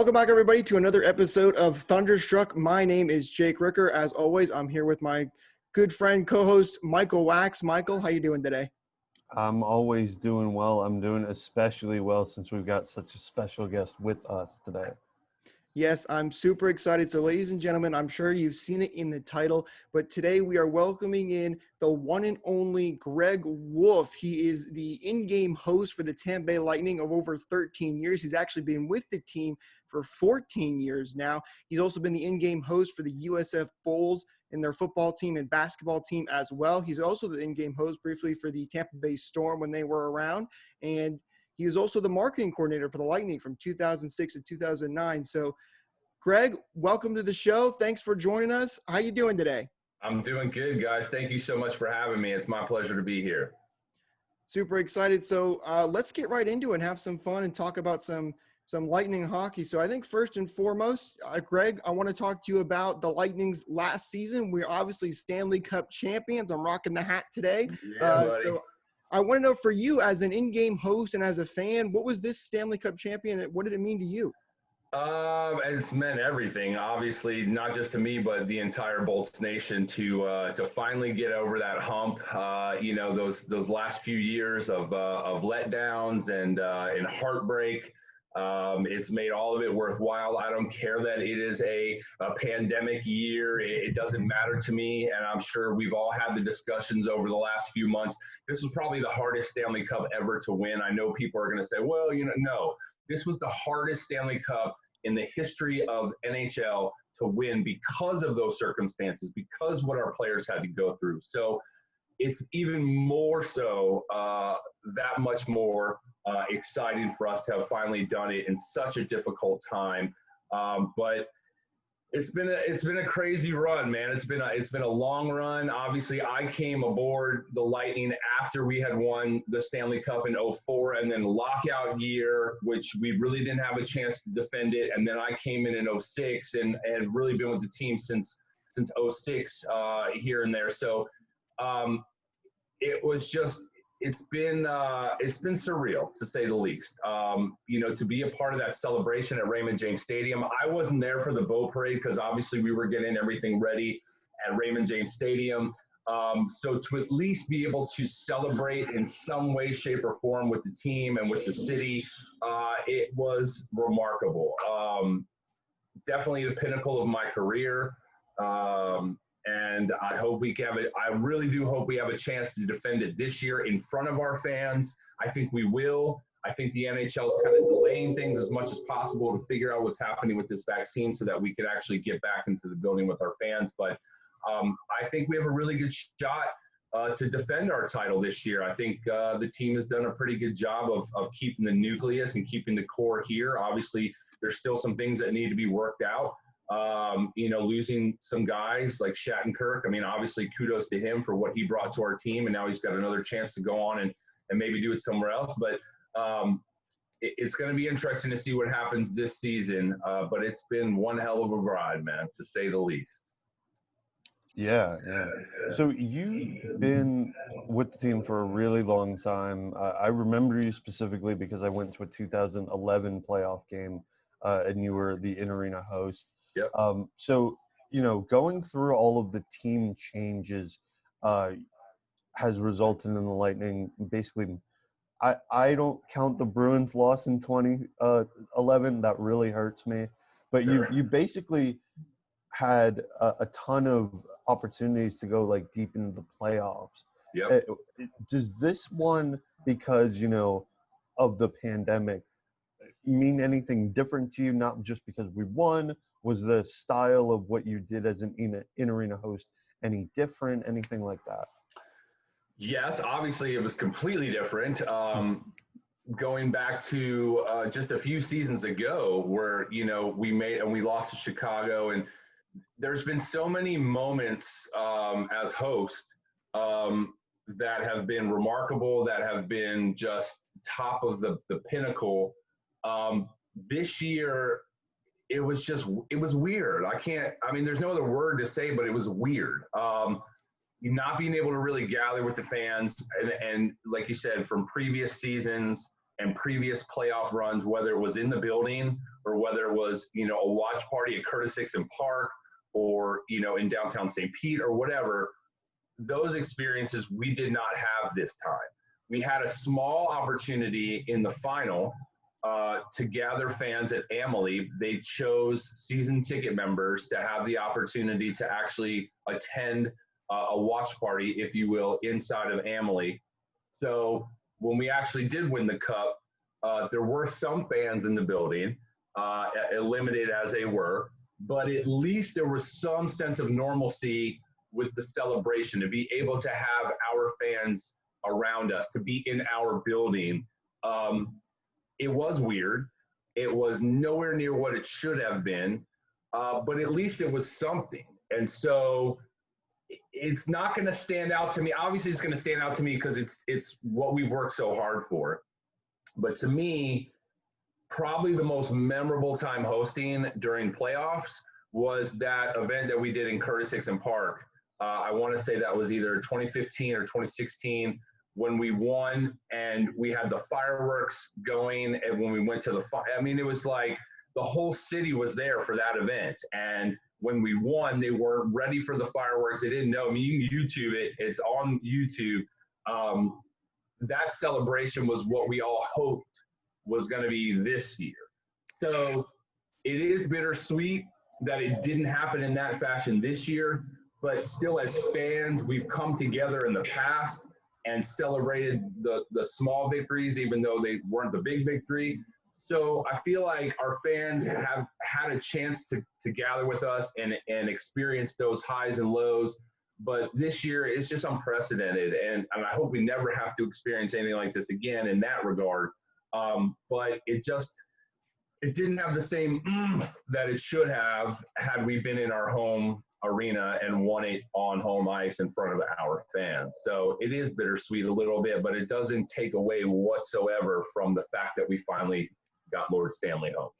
Welcome back, everybody, to another episode of Thunderstruck. My name is Jake Ricker. As always, I'm here with my good friend, co-host, Michael Wax. Michael, how you doing today? I'm always doing well. I'm doing especially well since we've got such a special guest with us today. Yes, I'm super excited. So, ladies and gentlemen, I'm sure you've seen it in the title, but today we are welcoming in the one and only Greg Wolf. He is the in-game host for the Tampa Bay Lightning of over 13 years. He's actually been with the team for 14 years now. He's also been the in-game host for the USF Bulls and their football team and basketball team as well. He's also the in-game host briefly for the Tampa Bay Storm when they were around, and he was also the marketing coordinator for the Lightning from 2006 to 2009. So, Greg, welcome to the show. Thanks for joining us. How you doing today? I'm doing good, guys. Thank you so much for having me. It's my pleasure to be here. Super excited. So let's get right into it and have some fun and talk about some Lightning hockey. So I think first and foremost, Greg, I want to talk to you about the Lightning's last season. We're obviously Stanley Cup champions. I'm rocking the hat today. So I want to know, for you as an in-game host and as a fan, what was this Stanley Cup champion and what did it mean to you? It's meant everything, obviously, not just to me, but the entire Bolts Nation to finally get over that hump. Those last few years of letdowns and heartbreak. It's made all of it worthwhile. I don't care that it is a pandemic year. It doesn't matter to me. And I'm sure we've all had the discussions over the last few months. This was probably the hardest Stanley Cup ever to win. I know people are going to say, well, no, this was the hardest Stanley Cup in the history of NHL to win because of those circumstances, because what our players had to go through. So it's even more so, that much more exciting for us to have finally done it in such a difficult time. But it's been a crazy run, man. It's been a long run. Obviously, I came aboard the Lightning after we had won the Stanley Cup in 2004, and then lockout year, which we really didn't have a chance to defend it. And then I came in 2006 and had really been with the team since 2006 here and there. So it's been surreal, to say the least. To be a part of that celebration at Raymond James Stadium. I wasn't there for the boat parade because obviously we were getting everything ready at Raymond James Stadium. So to at least be able to celebrate in some way, shape, or form with the team and with the city, it was remarkable. Definitely the pinnacle of my career. And I hope we can have it. I really do hope we have a chance to defend it this year in front of our fans. I think we will. I think the NHL is kind of delaying things as much as possible to figure out what's happening with this vaccine so that we can actually get back into the building with our fans. But I think we have a really good shot to defend our title this year. I think the team has done a pretty good job of keeping the nucleus and keeping the core here. Obviously, there's still some things that need to be worked out. Losing some guys like Shattenkirk. I mean, obviously kudos to him for what he brought to our team, and now he's got another chance to go on and maybe do it somewhere else. But it's going to be interesting to see what happens this season. But it's been one hell of a ride, man, to say the least. Yeah. So you've been with the team for a really long time. I remember you specifically because I went to a 2011 playoff game, and you were the in-arena host. Yep. So, going through all of the team changes has resulted in the Lightning basically. I don't count the Bruins loss in 2011. That really hurts me. But Sure. you basically had a ton of opportunities to go deep into the playoffs. Yep. Does this one, because of the pandemic, mean anything different to you? Not just because we won. Was the style of what you did as an in-arena host any different? Anything like that? Yes, obviously it was completely different. Going back to just a few seasons ago where, we lost to Chicago, and there's been so many moments as host that have been remarkable, that have been just top of the pinnacle. This year, it was weird. There's no other word to say, but it was weird. Not being able to really gather with the fans and like you said, from previous seasons, and previous playoff runs, whether it was in the building or whether it was, a watch party at Curtis Hickson Park or, in downtown St. Pete or whatever, those experiences we did not have this time. We had a small opportunity in the final to gather fans at Amalie. They chose season ticket members to have the opportunity to actually attend a watch party, if you will, inside of Amalie. So when we actually did win the cup, there were some fans in the building, limited as they were, but at least there was some sense of normalcy with the celebration, to be able to have our fans around us, to be in our building. It was weird. It was nowhere near what it should have been, but at least it was something. And so it's not going to stand out to me. Obviously, it's going to stand out to me because it's what we've worked so hard for. But to me, probably the most memorable time hosting during playoffs was that event that we did in Curtis Hickson Park. I want to say that was either 2015 or 2016 when we won and we had the fireworks going. And when we went to it was like the whole city was there for that event. And when we won, they weren't ready for the fireworks. They didn't know. You can YouTube it. It's on YouTube. That celebration was what we all hoped was going to be this year. So it is bittersweet that it didn't happen in that fashion this year. But still, as fans, we've come together in the past and celebrated the small victories, even though they weren't the big victory. So I feel like our fans have had a chance to gather with us and experience those highs and lows. But this year, it's just unprecedented. And I hope we never have to experience anything like this again in that regard. But it didn't have the same oomph that it should have had we been in our home arena and won it on home ice in front of our fans. So it is bittersweet a little bit, but it doesn't take away whatsoever from the fact that we finally got Lord Stanley home.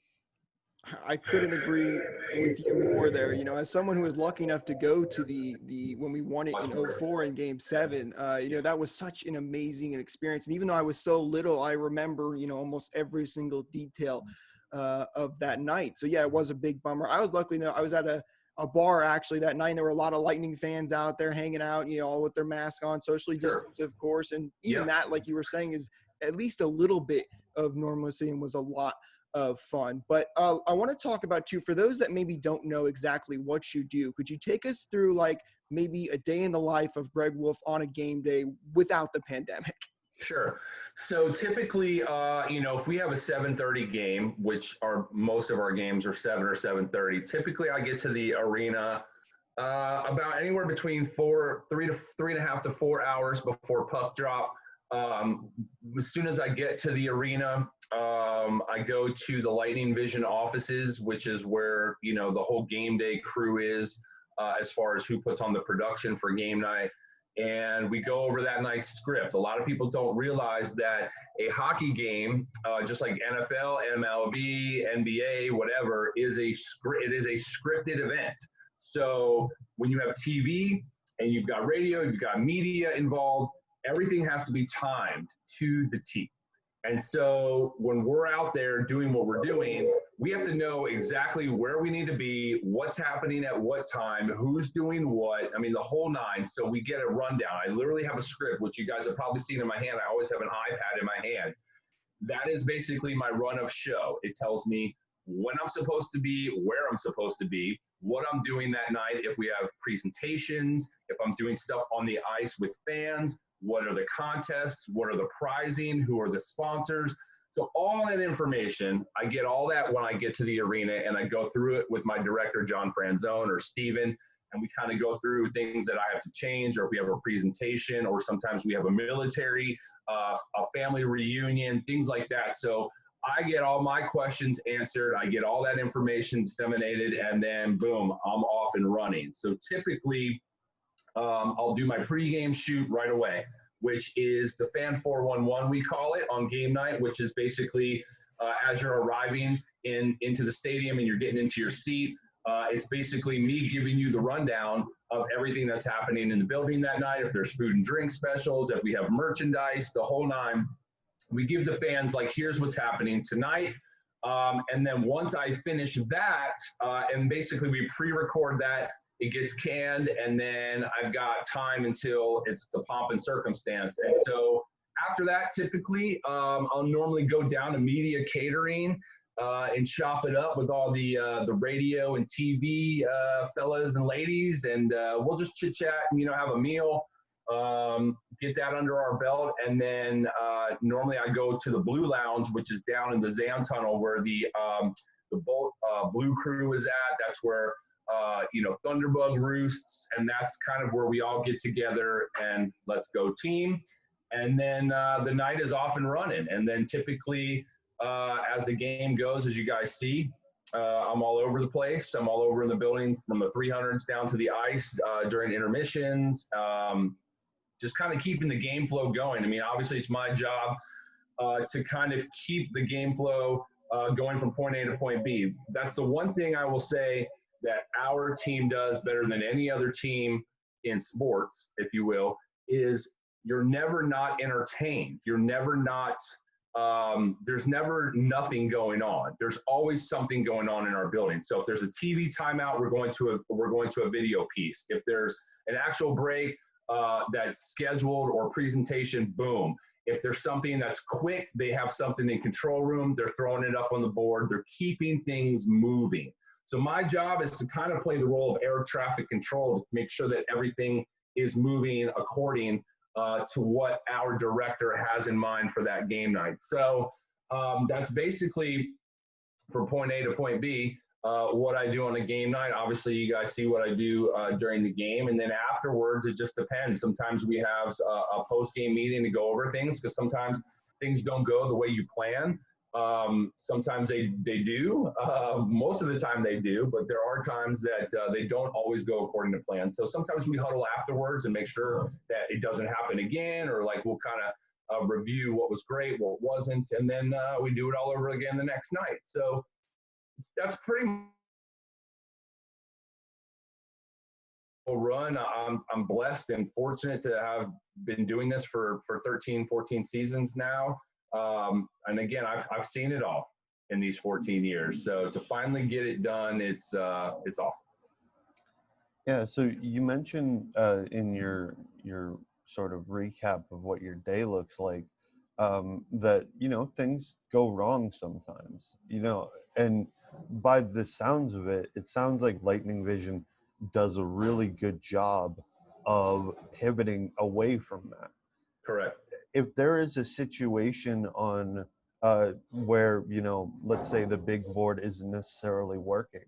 I couldn't agree with you more there. As someone who was lucky enough to go to the when we won it in 2004 in Game 7, that was such an amazing experience. And even though I was so little, I remember, almost every single detail of that night. So yeah, it was a big bummer. I was lucky enough. I was at a bar actually that night, and there were a lot of Lightning fans out there hanging out, all with their mask on, socially distanced, of course. And even that, like you were saying, is at least a little bit of normalcy and was a lot of fun. But I want to talk about too, for those that maybe don't know exactly what you do, could you take us through like maybe a day in the life of Greg Wolf on a game day without the pandemic? Sure. So typically, if we have a 7:30 game, which most of our games are 7 or 7:30, typically I get to the arena about anywhere between 3.5 to 4 hours before puck drop. As soon as I get to the arena, I go to the Lightning Vision offices, which is where, the whole game day crew is, as far as who puts on the production for game night. And we go over that night's script. A lot of people don't realize that a hockey game, just like NFL, MLB, NBA, whatever, it is a scripted event. So when you have TV and you've got radio, you've got media involved, everything has to be timed to the T. And so when we're out there doing what we're doing, we have to know exactly where we need to be, what's happening at what time, who's doing what, the whole nine. So we get a rundown. I literally have a script, which you guys have probably seen in my hand. I always have an iPad in my hand. That is basically my run of show. It tells me when I'm supposed to be, where I'm supposed to be, what I'm doing that night, if we have presentations, if I'm doing stuff on the ice with fans, what are the contests, what are the prizing, who are the sponsors. So all that information, I get all that when I get to the arena, and I go through it with my director, John Franzone or Steven, and we kind of go through things that I have to change, or if we have a presentation, or sometimes we have a military, a family reunion, things like that. So I get all my questions answered, I get all that information disseminated, and then boom, I'm off and running. So typically, I'll do my pregame shoot right away, which is the Fan 411, we call it, on game night, which is basically as you're arriving into the stadium and you're getting into your seat, it's basically me giving you the rundown of everything that's happening in the building that night, if there's food and drink specials, if we have merchandise, the whole nine. we give the fans, like, here's what's happening tonight. And then once I finish that, and basically we pre-record that, it gets canned, and then I've got time until it's the pomp and circumstance. And so after that, typically, I'll normally go down to media catering and chop it up with all the radio and TV fellas and ladies, and we'll just chit chat and have a meal, get that under our belt, and then normally I go to the Blue Lounge, which is down in the Zan Tunnel where the Blue Crew is at. That's where Thunderbug roosts, and that's kind of where we all get together and let's go team. And then the night is off and running. And then typically, as the game goes, as you guys see, I'm all over the place. I'm all over in the building from the 300s down to the ice during intermissions, just kind of keeping the game flow going. I mean, obviously, it's my job to kind of keep the game flow going from point A to point B. That's the one thing I will say that our team does better than any other team in sports, if you will, is you're never not entertained. You're never not, there's never nothing going on. There's always something going on in our building. So if there's a TV timeout, we're going to a video piece. If there's an actual break that's scheduled or presentation, boom. If there's something that's quick, they have something in control room, they're throwing it up on the board, they're keeping things moving. So my job is to kind of play the role of air traffic control to make sure that everything is moving according to what our director has in mind for that game night. So that's basically from point A to point B, what I do on a game night. Obviously, you guys see what I do during the game. And then afterwards, it just depends. Sometimes we have a post-game meeting to go over things because sometimes things don't go the way you plan. Sometimes they do. Most of the time they do, but there are times that they don't always go according to plan. So sometimes we huddle afterwards and make sure that it doesn't happen again, or like we'll kind of review what was great, what wasn't, and then we do it all over again the next night. So that's pretty much a run. I'm blessed and fortunate to have been doing this for 13, 14 seasons now. And again, I've seen it all in these 14 years. So to finally get it done, it's awesome. Yeah. So you mentioned in your sort of recap of what your day looks like, that things go wrong sometimes. And by the sounds of it, it sounds like Lightning Vision does a really good job of pivoting away from that. Correct. If there is a situation on where let's say the big board isn't necessarily working,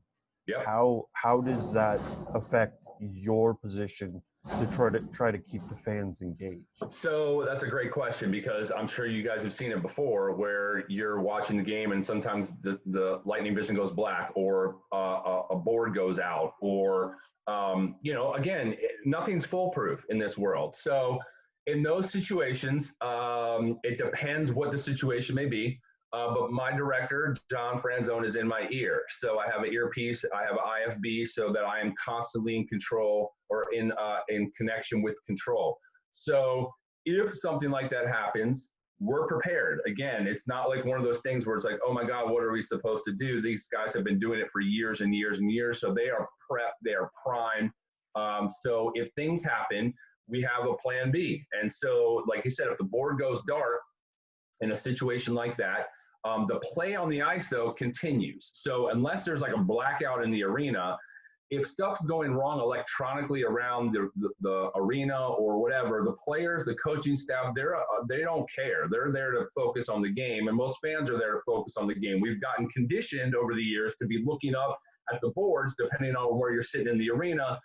yep. how does that affect your position to try to keep the fans engaged? So that's a great question, because I'm sure you guys have seen it before, where you're watching the game and sometimes the Lightning Vision goes black, or a board goes out, or again, nothing's foolproof in this world. So in those situations, it depends what the situation may be. But my director, John Franzone, is in my ear. So I have an earpiece, I have an IFB, so that I am constantly in control, or in connection with control. So if something like that happens, we're prepared. Again, it's not like one of those things where it's like, oh my God, what are we supposed to do? These guys have been doing it for years and years and years. So they are prepped, they are primed. So if things happen, we have a plan B. And so, like you said, if the board goes dark in a situation like that, the play on the ice, though, continues. So unless there's like a blackout in the arena, if stuff's going wrong electronically around the arena or whatever, the players, the coaching staff, they don't care. They're there to focus on the game, and most fans are there to focus on the game. We've gotten conditioned over the years to be looking up at the boards, depending on where you're sitting in the arena,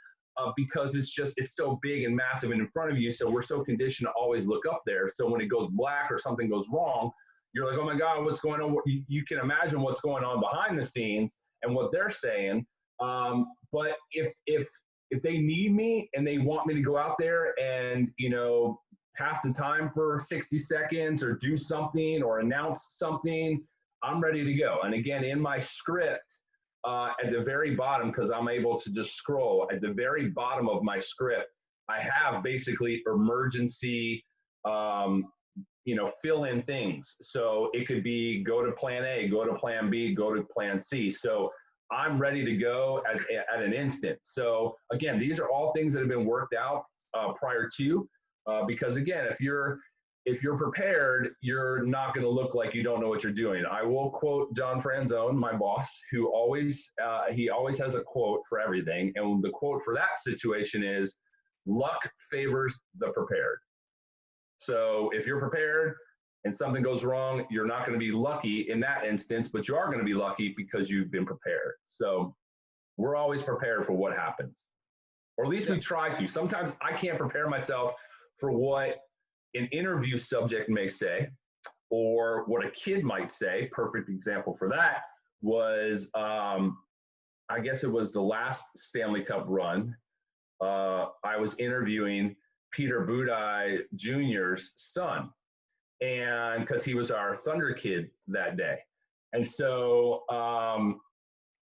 because it's so big and massive and in front of you. So we're so conditioned to always look up there. So when it goes black or something goes wrong, you're like, oh my God, what's going on? You can imagine what's going on behind the scenes and what they're saying. But if they need me and they want me to go out there and, pass the time for 60 seconds or do something or announce something, I'm ready to go. And again, in my script, at the very bottom, because I'm able to just scroll, at the very bottom of my script, I have basically emergency fill in things. So it could be go to plan A, go to plan B, go to plan C. So I'm ready to go at an instant. So again, these are all things that have been worked out prior to, because again, if you're prepared, you're not going to look like you don't know what you're doing. I will quote John Franzone, my boss, who he always has a quote for everything. And the quote for that situation is, luck favors the prepared. So if you're prepared and something goes wrong, you're not going to be lucky in that instance, but you are going to be lucky because you've been prepared. So we're always prepared for what happens, or at least we try to. Sometimes I can't prepare myself for what an interview subject may say or what a kid might say. Perfect example for that was, I guess it was the last Stanley Cup run. I was interviewing Peter Budaj Jr.'s son, and because he was our Thunder kid that day. And so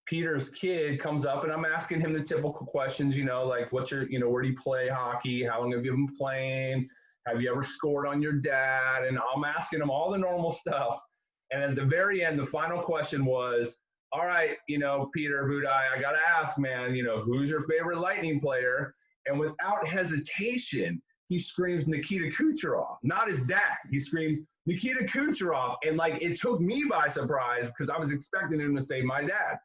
Peter's kid comes up, and I'm asking him the typical questions, like what's your, where do you play hockey? How long have you been playing? Have you ever scored on your dad? And I'm asking him all the normal stuff. And at the very end, the final question was, all right, Peter Budaj, I got to ask, man, who's your favorite Lightning player? And without hesitation, he screams Nikita Kucherov, not his dad. He screams Nikita Kucherov. And it took me by surprise because I was expecting him to say my dad.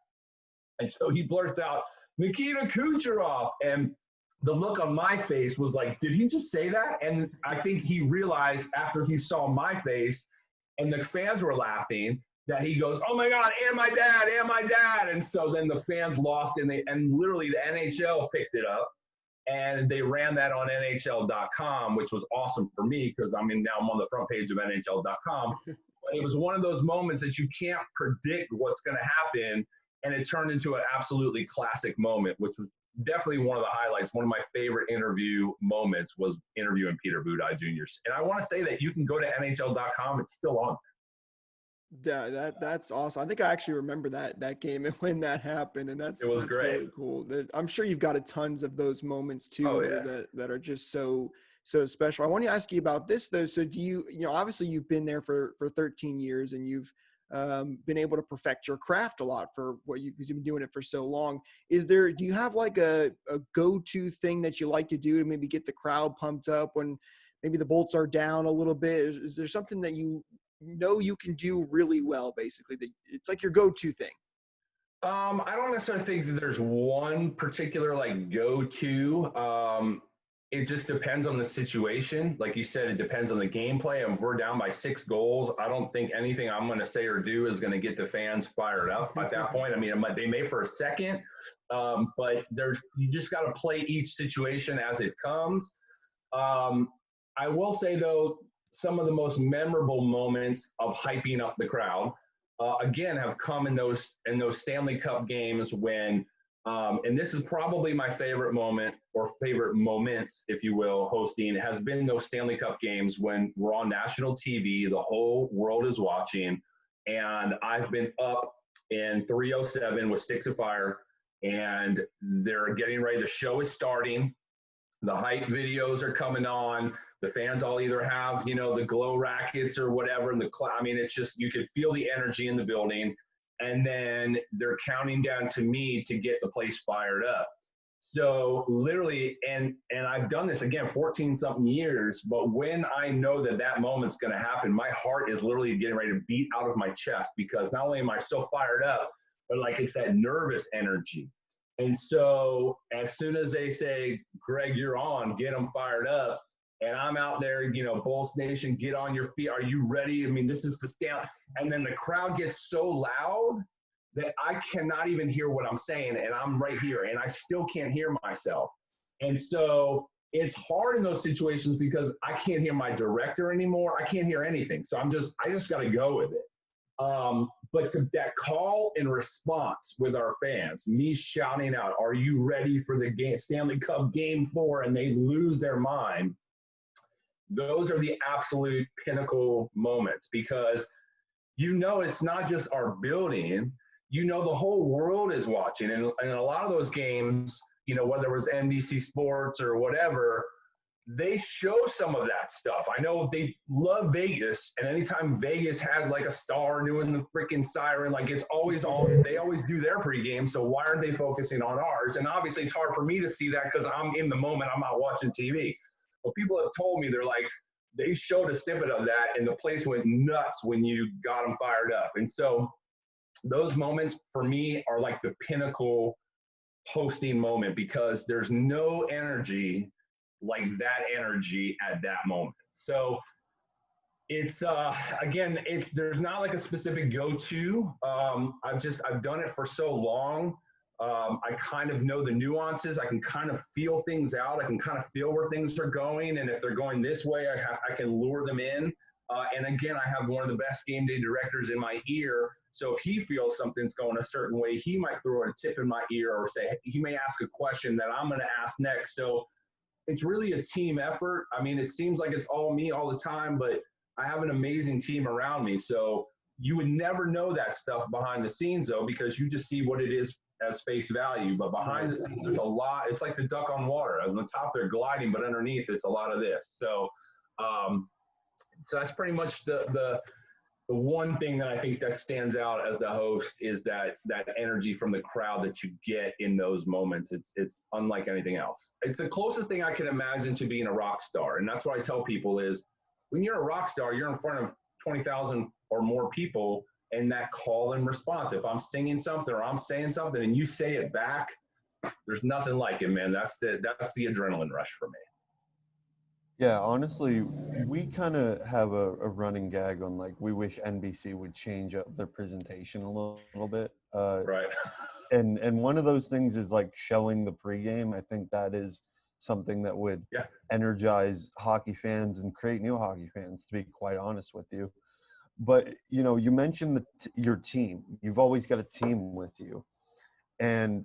And so he blurts out, Nikita Kucherov. And the look on my face was like, did he just say that? And I think he realized after he saw my face and the fans were laughing that he goes, oh my God, and my dad, and my dad. And so then the fans lost, and literally the NHL picked it up. And they ran that on NHL.com, which was awesome for me because now I'm on the front page of NHL.com. But it was one of those moments that you can't predict what's going to happen. And it turned into an absolutely classic moment, which was definitely one of the highlights. One of my favorite interview moments was interviewing Peter Budaj Jr. And I want to say that you can go to NHL.com. It's still on. Yeah, that's awesome. I think I actually remember that game and when that happened, and that's great. Really cool. I'm sure you've got tons of those moments too that are just so special. I want to ask you about this though. So do you obviously you've been there for 13 years and you've been able to perfect your craft a lot for because you've been doing it for so long. Do you have a go-to thing that you like to do to maybe get the crowd pumped up when maybe the Bolts are down a little bit? Is there something that you can do really well, basically, that it's like your go-to thing? I don't necessarily think that there's one particular go-to. It just depends on the situation. Like you said, it depends on the gameplay. And if we're down by 6 goals, I don't think anything I'm going to say or do is going to get the fans fired up at that point. They may for a second, but you just got to play each situation as it comes. I will say though, some of the most memorable moments of hyping up the crowd, again, have come in those Stanley Cup games when, and this is probably my favorite moment or favorite moments, if you will, hosting, has been those Stanley Cup games when we're on national TV, the whole world is watching, and I've been up in 307 with Sticks of Fire, and they're getting ready. The show is starting. The hype videos are coming on. The fans all either have, the glow rackets or whatever. And it's just, you could feel the energy in the building. And then they're counting down to me to get the place fired up. So literally, and I've done this again, 14 something years, but when I know that moment's going to happen, my heart is literally getting ready to beat out of my chest because not only am I so fired up, but it's that nervous energy. And so as soon as they say, Greg, you're on, get them fired up. And I'm out there, Bolts Nation, get on your feet. Are you ready? This is the stand. And then the crowd gets so loud that I cannot even hear what I'm saying. And I'm right here and I still can't hear myself. And so it's hard in those situations because I can't hear my director anymore. I can't hear anything. So I just got to go with it. But to that call and response with our fans, me shouting out, are you ready for the game, Stanley Cup Game 4? And they lose their mind. Those are the absolute pinnacle moments because, it's not just our building, the whole world is watching. And a lot of those games, whether it was NBC Sports or whatever, they show some of that stuff. I know they love Vegas, and anytime Vegas had like a star doing the freaking siren, like it's always on. They always do their pregame. So why aren't they focusing on ours? And obviously, it's hard for me to see that because I'm in the moment. I'm not watching TV. But people have told me they're like they showed a snippet of that, and the place went nuts when you got them fired up. And so those moments for me are like the pinnacle hosting moment because there's no energy like that energy at that moment. So it's again, there's not like a specific go-to. I've done it for so long. I kind of know the nuances. I can kind of feel things out. I can kind of feel where things are going, and if they're going this way, I can lure them in. And again, I have one of the best game day directors in my ear. So if he feels something's going a certain way, he might throw a tip in my ear or say he may ask a question that I'm going to ask next. So it's really a team effort. I mean, it seems like it's all me all the time, but I have an amazing team around me. So you would never know that stuff behind the scenes, though, because you just see what it is as face value. But behind the scenes, there's a lot. It's like the duck on water. On the top, they're gliding, but underneath, it's a lot of this. So, so that's pretty much the one thing that I think that stands out as the host is that energy from the crowd that you get in those moments. It's unlike anything else. It's the closest thing I can imagine to being a rock star. And that's what I tell people is when you're a rock star, you're in front of 20,000 or more people, and that call and response. If I'm singing something or I'm saying something and you say it back, there's nothing like it, man. That's the adrenaline rush for me. Yeah, honestly, we kind of have a running gag on like we wish NBC would change up their presentation a little bit. Right. And one of those things is like showing the pregame. I think that is something that would energize hockey fans and create new hockey fans, to be quite honest with you. But, you know, you mentioned your team. You've always got a team with you. And,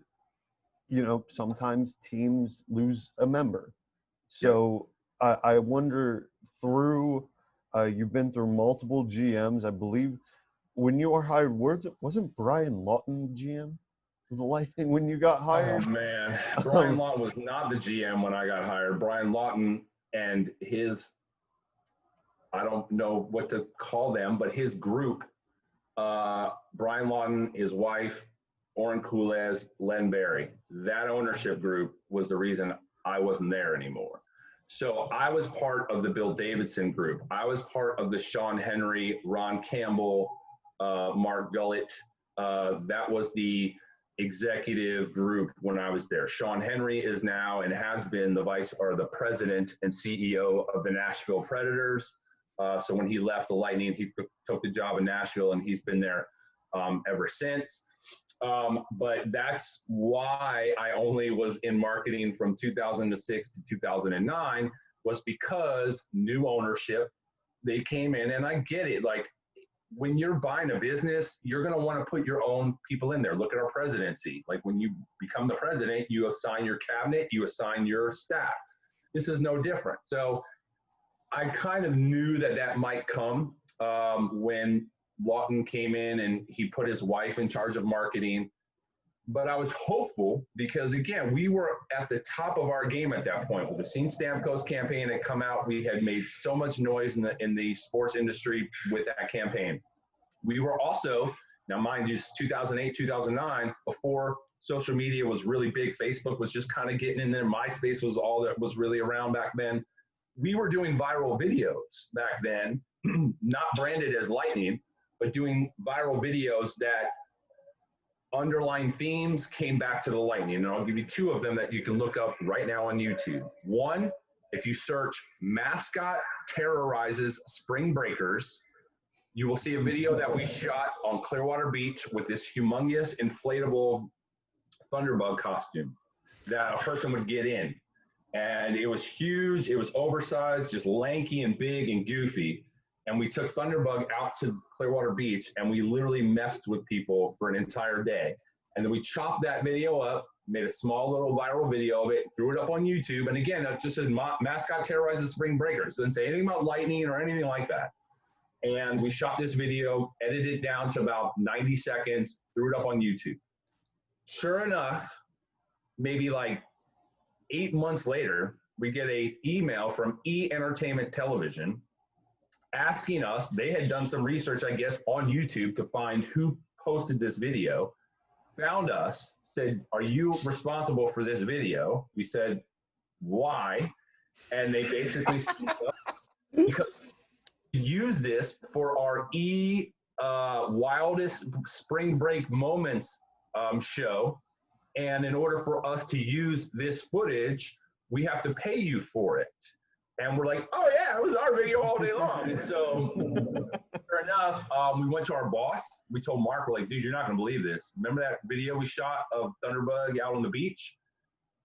you know, sometimes teams lose a member. So I wonder you've been through multiple GMs. I believe when you were hired, wasn't Brian Lawton GM of the Lightning when you got hired? Oh, man. Brian Lawton was not the GM when I got hired. Brian Lawton and his, I don't know what to call them, but his group, Brian Lawton, his wife, Oren Kulez, Len Berry, that ownership group was the reason I wasn't there anymore. So I was part of the Bill Davidson group. I was part of the Sean Henry, Ron Campbell, Mark Gullett. That was the executive group when I was there. Sean Henry is now and has been the president and CEO of the Nashville Predators. So when he left the Lightning, he took the job in Nashville, and he's been there ever since. But that's why I only was in marketing from 2006 to 2009 was because new ownership, they came in, and I get it. Like when you're buying a business, you're going to want to put your own people in there. Look at our presidency. Like when you become the president, you assign your cabinet, you assign your staff. This is no different. So I kind of knew that might come when Lawton came in and he put his wife in charge of marketing. But I was hopeful because, again, we were at the top of our game at that point. With the Scene Stamkos campaign had come out, we had made so much noise in the sports industry with that campaign. We were also, now mind you, 2008, 2009, before social media was really big. Facebook was just kind of getting in there. MySpace was all that was really around back then. We were doing viral videos back then, not branded as Lightning, but doing viral videos that underlying themes came back to the Lightning. And I'll give you two of them that you can look up right now on YouTube. One, if you search mascot terrorizes spring breakers, you will see a video that we shot on Clearwater Beach with this humongous inflatable Thunderbug costume that a person would get in. And it was huge. It was oversized, just lanky and big and goofy. And we took Thunderbug out to Clearwater Beach, and we literally messed with people for an entire day. And then we chopped that video up, made a small little viral video of it, threw it up on YouTube. And again, that just said mascot terrorizes spring breakers. Didn't say anything about lightning or anything like that. And we shot this video, edited it down to about 90 seconds, threw it up on YouTube. Sure enough, maybe like 8 months later, we get a email from E Entertainment Television asking us, they had done some research, I guess, on YouTube to find who posted this video, found us, said, are you responsible for this video? We said, why? And they basically said, because we use this for our Wildest Spring Break Moments show. And in order for us to use this footage, we have to pay you for it. And we're like, oh yeah, it was our video all day long. And so sure enough, we went to our boss. We told Mark, we're like, dude, you're not gonna believe this. Remember that video we shot of Thunderbug out on the beach?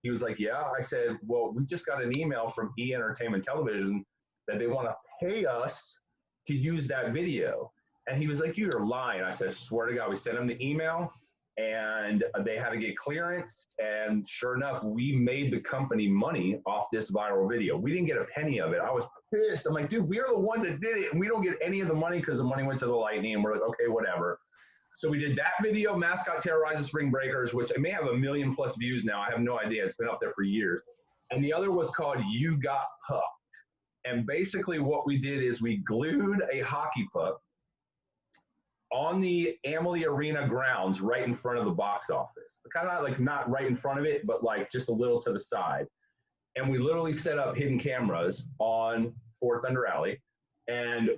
He was like, yeah. I said, well, we just got an email from E Entertainment Television that they wanna pay us to use that video. And he was like, you're lying. I said, swear to God, we sent him the email and they had to get clearance. And sure enough, we made the company money off this viral video. We didn't get a penny of it. I was pissed. I'm like, dude, we're the ones that did it and we don't get any of the money because the money went to the Lightning. And we're like, okay, whatever. So we did that video, Mascot Terrorizes Spring Breakers, which I may have 1 million+ views now. I have no idea. It's been up there for years. And the other was called You Got Pucked. And basically what we did is we glued a hockey puck on the Amalie Arena grounds right in front of the box office. Kind of like not right in front of it, but like just a little to the side. And we literally set up hidden cameras on Fort Thunder Alley and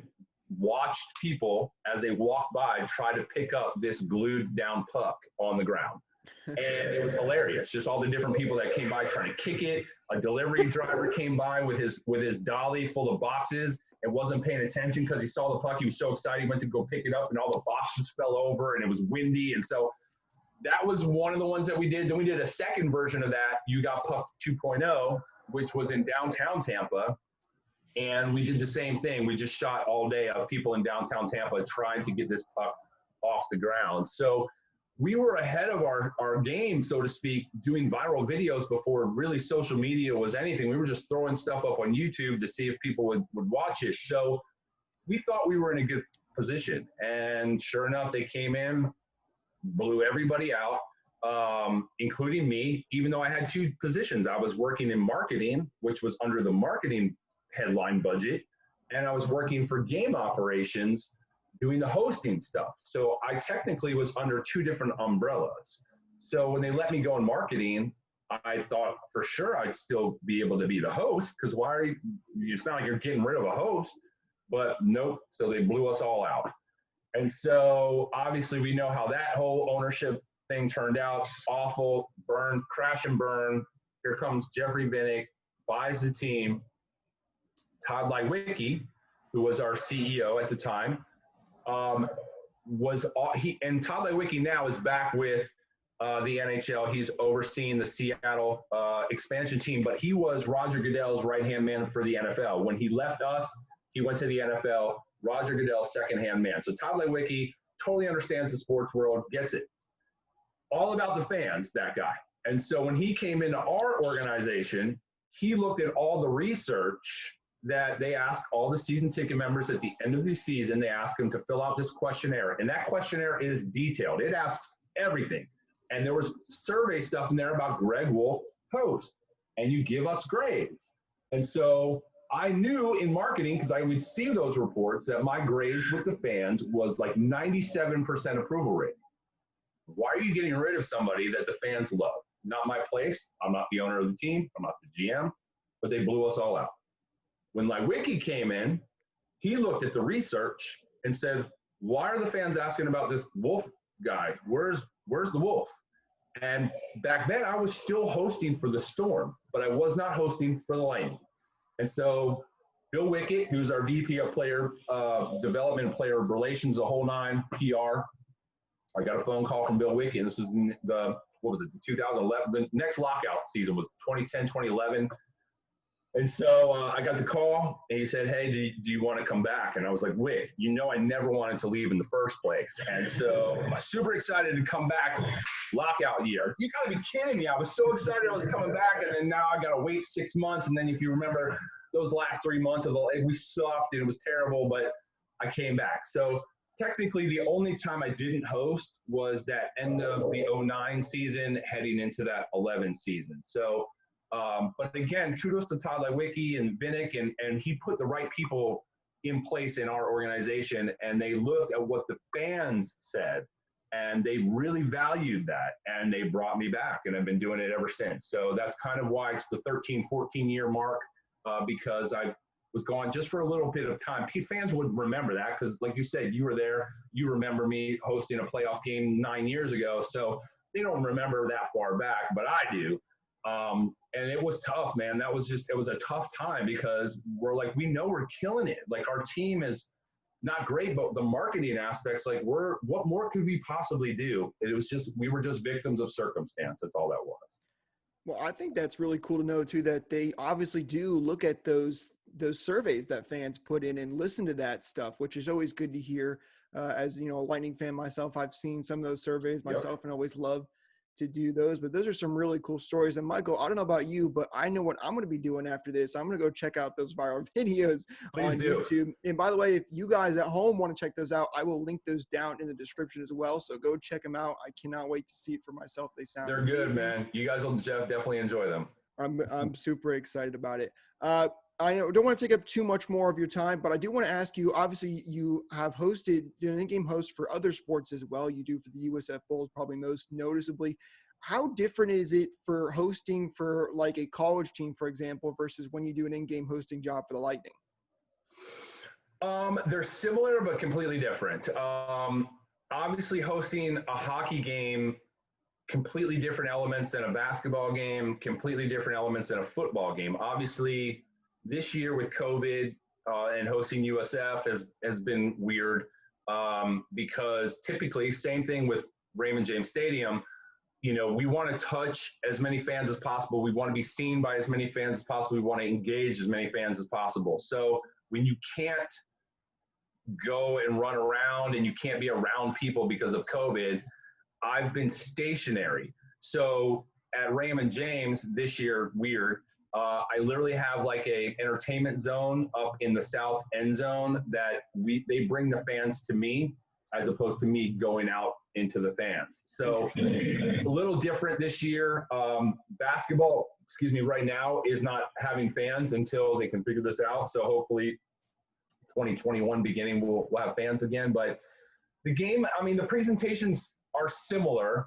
watched people as they walked by try to pick up this glued down puck on the ground. And it was hilarious. Just all the different people that came by trying to kick it. A delivery driver came by with his dolly full of boxes and wasn't paying attention because he saw the puck. He was so excited. He went to go pick it up and all the boxes fell over and it was windy. And so that was one of the ones that we did. Then we did a second version of that, You Got Pucked 2.0, which was in downtown Tampa. And we did the same thing. We just shot all day of people in downtown Tampa trying to get this puck off the ground. So we were ahead of our game, so to speak, doing viral videos before really social media was anything. We were just throwing stuff up on YouTube to see if people would watch it. So we thought we were in a good position. And sure enough, they came in, blew everybody out, including me, even though I had 2 positions. I was working in marketing, which was under the marketing headline budget, and I was working for game operations, doing the hosting stuff. So I technically was under 2 different umbrellas. So when they let me go in marketing, I thought for sure I'd still be able to be the host, because it's not like you're getting rid of a host, but nope. So they blew us all out. And so obviously we know how that whole ownership thing turned out. Awful, crash and burn. Here comes Jeffrey Vinnick, buys the team. Todd Lewicki, who was our CEO at the time, and Todd Lewicki now is back with the NHL. He's overseeing the Seattle expansion team, but he was Roger Goodell's right-hand man for the NFL. When he left us, he went to the NFL, Roger Goodell's second-hand man. So Todd Lewicki totally understands the sports world, gets it. All about the fans, that guy. And so when he came into our organization, he looked at all the research that they ask all the season ticket members at the end of the season. They ask them to fill out this questionnaire, and that questionnaire is detailed. It asks everything. And there was survey stuff in there about Greg Wolf, host, and you give us grades. And so I knew in marketing, because I would see those reports, that my grades with the fans was like 97% approval rate. Why are you getting rid of somebody that the fans love? Not my place. I'm not the owner of the team. I'm not the GM, but they blew us all out. When Lewicki came in, he looked at the research and said, why are the fans asking about this Wolf guy? Where's the Wolf? And back then I was still hosting for the Storm, but I was not hosting for the Lightning. And so Bill Wickett, who's our VP of player development, player relations, the whole 9, PR, I got a phone call from Bill Wickett. And this was the 2011, the next lockout season was 2010, 2011. And so I got the call, and he said, hey, do you want to come back? And I was like, Wick, I never wanted to leave in the first place. And so I was super excited to come back lockout year. You got to be kidding me. I was so excited I was coming back, and then now I got to wait 6 months. And then if you remember those last 3 months, we sucked, and it was terrible, but I came back. So technically the only time I didn't host was that end of the 09 season heading into that 11 season. So But again, kudos to Todd Lewicki and Vinnick, and he put the right people in place in our organization, and they looked at what the fans said, and they really valued that, and they brought me back, and I've been doing it ever since. So that's kind of why it's the 13, 14-year mark, because I was gone just for a little bit of time. Fans would remember that because, like you said, you were there. You remember me hosting a playoff game 9 years ago, so they don't remember that far back, but I do. And it was tough, man. It was a tough time because we know we're killing it. Like, our team is not great, but the marketing aspects, like, what more could we possibly do? We were just victims of circumstance. That's all that was. Well, I think that's really cool to know too, that they obviously do look at those surveys that fans put in and listen to that stuff, which is always good to hear. As you know, a Lightning fan myself, I've seen some of those surveys myself and always love to do those. But those are some really cool stories. And Michael, I don't know about you, but I know what I'm going to be doing after this. I'm going to go check out those viral videos on YouTube. And by the way, if you guys at home want to check those out, I will link those down in the description as well. So go check them out. I cannot wait to see it for myself. They're amazing. Good, man. You guys will definitely enjoy them. I'm super excited about it. I don't want to take up too much more of your time, but I do want to ask you, obviously you have hosted, you're an in-game host for other sports as well. You do for the USF Bulls, probably most noticeably. How different is it for hosting for like a college team, for example, versus when you do an in-game hosting job for the Lightning? They're similar, but completely different. Obviously hosting a hockey game, completely different elements than a basketball game, completely different elements than a football game. Obviously, this year with COVID and hosting USF has been weird because typically, same thing with Raymond James Stadium, we want to touch as many fans as possible. We want to be seen by as many fans as possible. We want to engage as many fans as possible. So when you can't go and run around and you can't be around people because of COVID, I've been stationary. So at Raymond James this year, weird. I literally have like a entertainment zone up in the south end zone that they bring the fans to me as opposed to me going out into the fans. So a little different this year. Basketball, right now is not having fans until they can figure this out. So hopefully 2021 beginning we'll have fans again. But the game, the presentations are similar.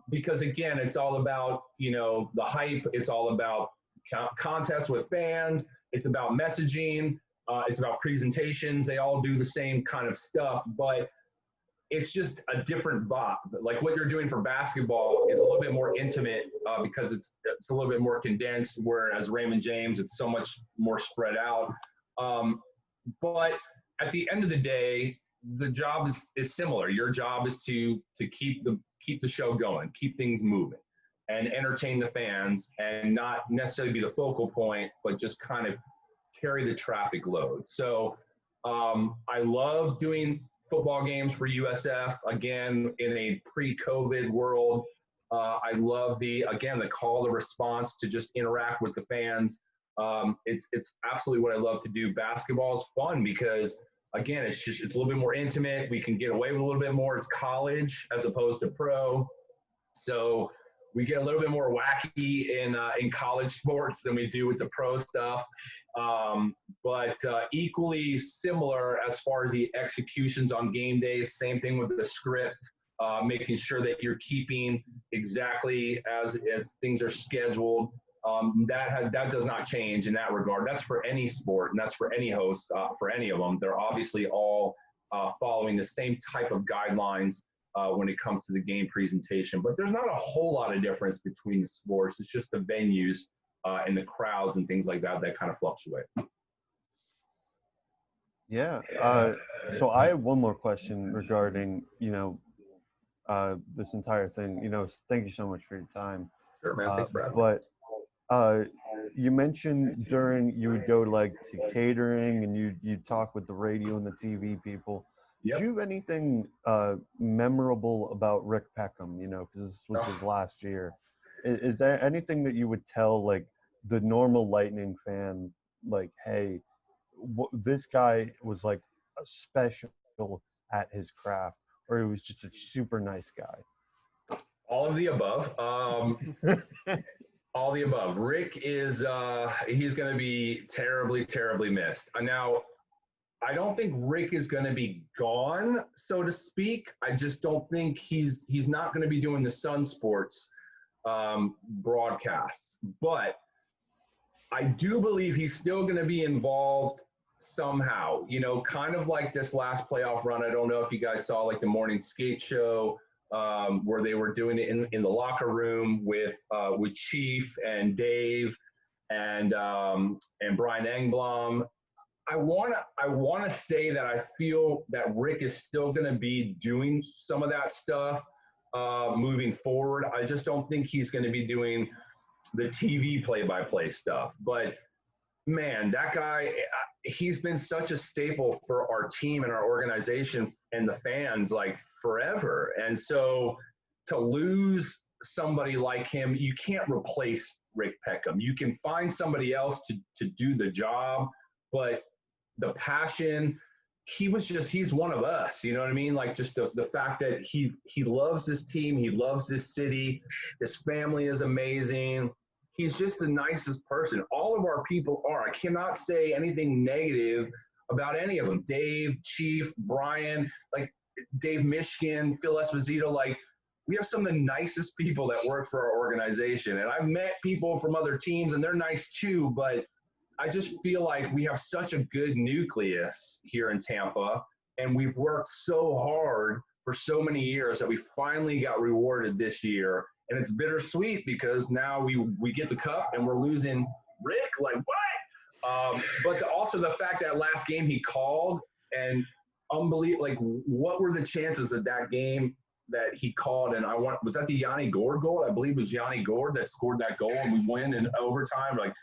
Because again, it's all about, the hype. It's all about contests with fans. It's about messaging. It's about presentations. They all do the same kind of stuff, but it's just a different vibe. Like what you're doing for basketball is a little bit more intimate because it's a little bit more condensed, whereas Raymond James, it's so much more spread out. But at the end of the day, the job is similar. Your job is to keep the show going, keep things moving, and entertain the fans, and not necessarily be the focal point, but just kind of carry the traffic load. So I love doing football games for USF, again, in a pre-COVID world. I love the call, the response to just interact with the fans. It's absolutely what I love to do. Basketball is fun because, again, it's a little bit more intimate. We can get away with a little bit more. It's college as opposed to pro. So we get a little bit more wacky in college sports than we do with the pro stuff. But equally similar as far as the executions on game days. Same thing with the script, making sure that you're keeping exactly as things are scheduled. That does not change in that regard. That's for any sport, and that's for any host, for any of them. They're obviously all following the same type of guidelines when it comes to the game presentation. But there's not a whole lot of difference between the sports. It's just the venues and the crowds and things like that kind of fluctuate. Yeah. So I have one more question regarding, this entire thing. Thank you so much for your time. Sure, man. Thanks for having me. But you mentioned you would go to catering and you'd talk with the radio and the TV people. Yep. Do you have anything memorable about Rick Peckham, because this was his last year? Is there anything that you would tell the normal Lightning fan, hey, this guy was a special at his craft, or he was just a super nice guy? All of the above. All the above. Rick is he's going to be terribly, terribly missed. Now, I don't think Rick is going to be gone, so to speak. I just don't think he's not going to be doing the Sun Sports broadcasts. But I do believe he's still going to be involved somehow. You know, kind of like this last playoff run. I don't know if you guys saw like the morning skate show where they were doing it in the locker room with Chief and Dave and Brian Engblom. I wanna say that I feel that Rick is still gonna be doing some of that stuff moving forward. I just don't think he's gonna be doing the TV play-by-play stuff. But man, that guy, he's been such a staple for our team and our organization and the fans like forever. And so to lose somebody like him, you can't replace Rick Peckham. You can find somebody else to do the job, but the passion, he's one of us, you know what I mean? Like just the fact that he loves this team, he loves this city, his family is amazing. He's just the nicest person. All of our people are. I cannot say anything negative about any of them. Dave, Chief, Brian, like Dave Mishkin, Phil Esposito, like we have some of the nicest people that work for our organization. And I've met people from other teams and they're nice too, but I just feel like we have such a good nucleus here in Tampa, and we've worked so hard for so many years that we finally got rewarded this year. And it's bittersweet because now we get the cup and we're losing Rick. Like, what? But also the fact that last game he called and unbelievable, like, what were the chances of that game that he called? And was that the Yanni Gord goal? I believe it was Yanni Gord that scored that goal and we win in overtime. Like,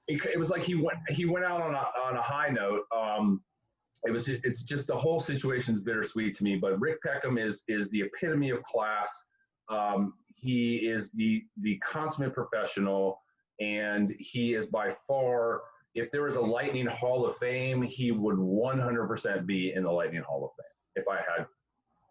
it was like he went out on a high note. It's just the whole situation is bittersweet to me. But Rick Peckham is the epitome of class. He is the consummate professional, and he is by far, if there was a Lightning Hall of Fame, he would 100% be in the Lightning Hall of Fame, if I had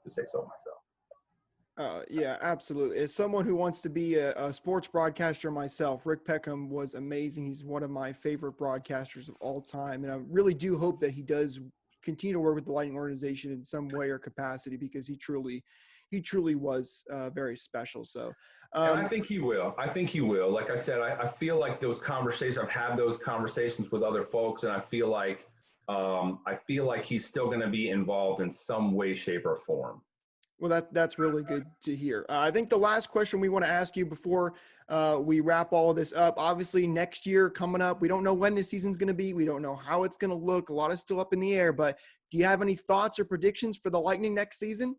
to say so myself. Yeah, absolutely. As someone who wants to be a sports broadcaster myself, Rick Peckham was amazing. He's one of my favorite broadcasters of all time. And I really do hope that he does continue to work with the Lightning organization in some way or capacity, because he truly was very special. So and I think he will. Like I said, I feel like I've had those conversations with other folks, and I feel like he's still going to be involved in some way, shape, or form. Well, that's really good to hear. I think the last question we want to ask you before we wrap all of this up, obviously next year coming up, we don't know when this season's going to be. We don't know how it's going to look. A lot is still up in the air, but do you have any thoughts or predictions for the Lightning next season?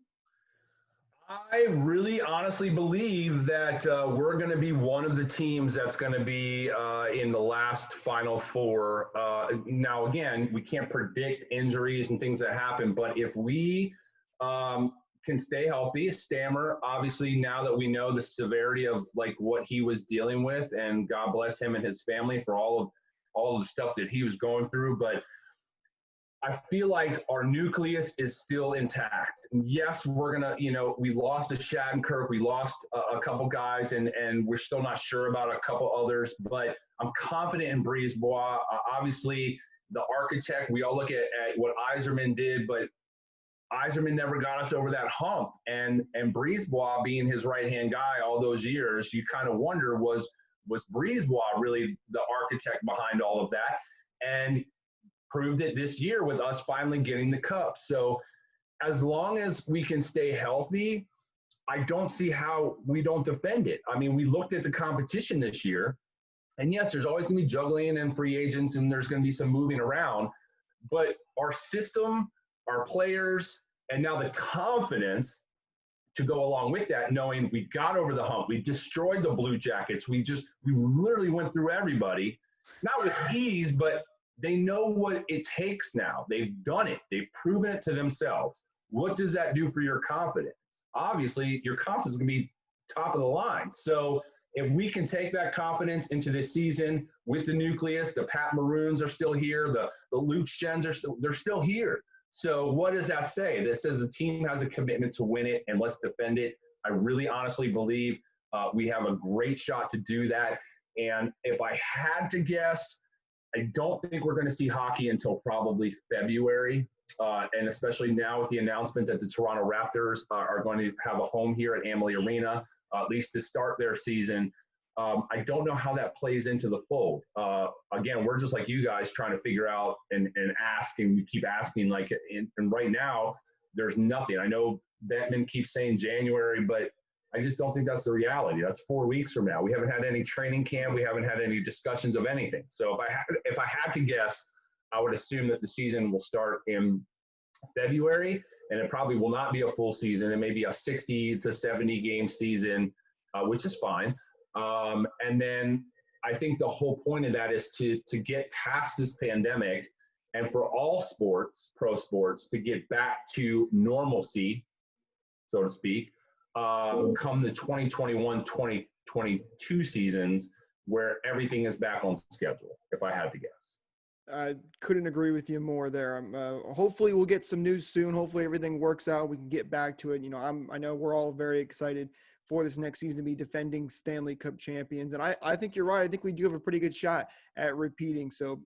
I really honestly believe that we're going to be one of the teams that's going to be in the last Final Four. Now, again, we can't predict injuries and things that happen, but if we can stay healthy, Stammer, obviously now that we know the severity of like what he was dealing with, and God bless him and his family for all of the stuff that he was going through, but I feel like our nucleus is still intact. Yes, we're going to, we lost a Shattenkirk, we lost a couple guys, and we're still not sure about a couple others, but I'm confident in Brisebois. Obviously, the architect, we all look at what Yzerman did, but Yzerman never got us over that hump. And Brisebois being his right-hand guy all those years, you kind of wonder, was Brisebois really the architect behind all of that? And proved it this year with us finally getting the cup. So as long as we can stay healthy, I don't see how we don't defend it. I mean, we looked at the competition this year, and yes, there's always going to be juggling and free agents, and there's going to be some moving around. But our system, our players, and now the confidence to go along with that, knowing we got over the hump, we destroyed the Blue Jackets, we literally went through everybody, not with ease, but they know what it takes now. They've done it. They've proven it to themselves. What does that do for your confidence? Obviously, your confidence is going to be top of the line. So if we can take that confidence into this season with the nucleus, the Pat Maroons are still here, the Luke Shens they're still here. So what does that say? That says the team has a commitment to win it, and let's defend it. I really honestly believe We have a great shot to do that. And if I had to guess, I don't think we're going to see hockey until probably February. And especially now with the announcement that the Toronto Raptors are going to have a home here at Amalie Arena, at least to start their season. I don't know how that plays into the fold. Again, we're just like you guys trying to figure out and ask, and we keep asking. And right now, there's nothing. I know Bettman keeps saying January, but I just don't think that's the reality. That's 4 weeks from now. We haven't had any training camp. We haven't had any discussions of anything. So if I had to guess, I would assume that the season will start in February, and it probably will not be a full season. It may be a 60 to 70 game season, which is fine. And then I think the whole point of that is to get past this pandemic, and for all sports, pro sports, to get back to normalcy, so to speak, come the 2021-2022 seasons, where everything is back on schedule, if I had to guess. I couldn't agree with you more there. Hopefully we'll get some news soon. Hopefully everything works out. We can get back to it. I know we're all very excited for this next season to be defending Stanley Cup champions. And I think you're right. I think we do have a pretty good shot at repeating. So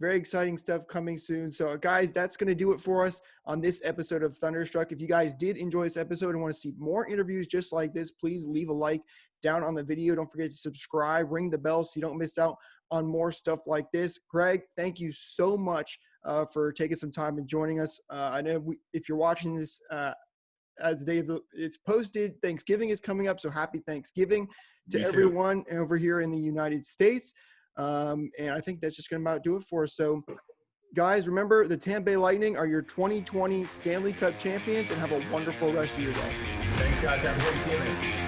very exciting stuff coming soon. So guys, that's going to do it for us on this episode of Thunderstruck. If you guys did enjoy this episode and want to see more interviews just like this, please leave a like down on the video. Don't forget to subscribe, ring the bell so you don't miss out on more stuff like this. Greg, thank you so much for taking some time and joining us. I know if you're watching this as the day it's posted, Thanksgiving is coming up. So happy Thanksgiving to everyone over here in the United States. And I think that's just going to about do it for us. So, guys, remember the Tampa Bay Lightning are your 2020 Stanley Cup champions, and have a wonderful rest of your day. Thanks, guys. Have a good Thanksgiving.